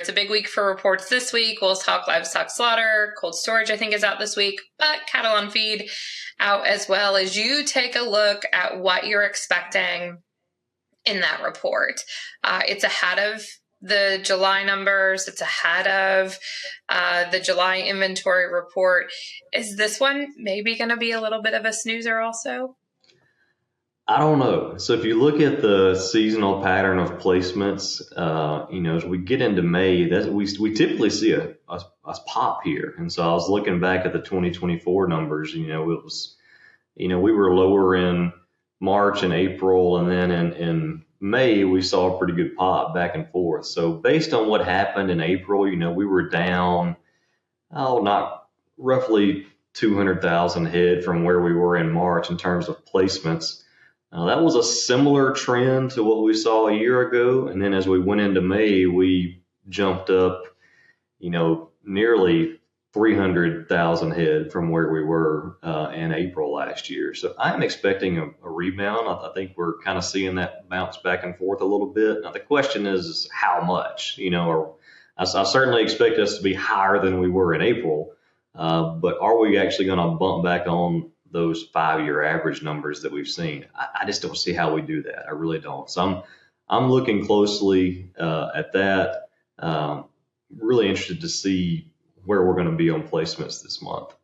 It's a big week for reports this week. We'll talk livestock slaughter, cold storage, I think, is out this week, but cattle on feed out as well. As you take a look at what you're expecting in that report, it's ahead of the July numbers. It's ahead of the July inventory report. Is this one maybe going to be a little bit of a snoozer also? I don't know. So if you look at the seasonal pattern of placements, as we get into May, we typically see a pop here. And so I was looking back at the 2024 numbers. It was, we were lower in March and April, and then in May we saw a pretty good pop back and forth. So based on what happened in April, we were down, not roughly 200,000 head from where we were in March in terms of placements. That was a similar trend to what we saw a year ago. And then as we went into May, we jumped up, nearly 300,000 head from where we were in April last year. So I'm expecting a rebound. I think we're kind of seeing that bounce back and forth a little bit. Now, the question is how much, I certainly expect us to be higher than we were in April. But are we actually going to bump back on those 5-year average numbers that we've seen? I just don't see how we do that. I really don't. So I'm looking closely at that. Really interested to see where we're going to be on placements this month.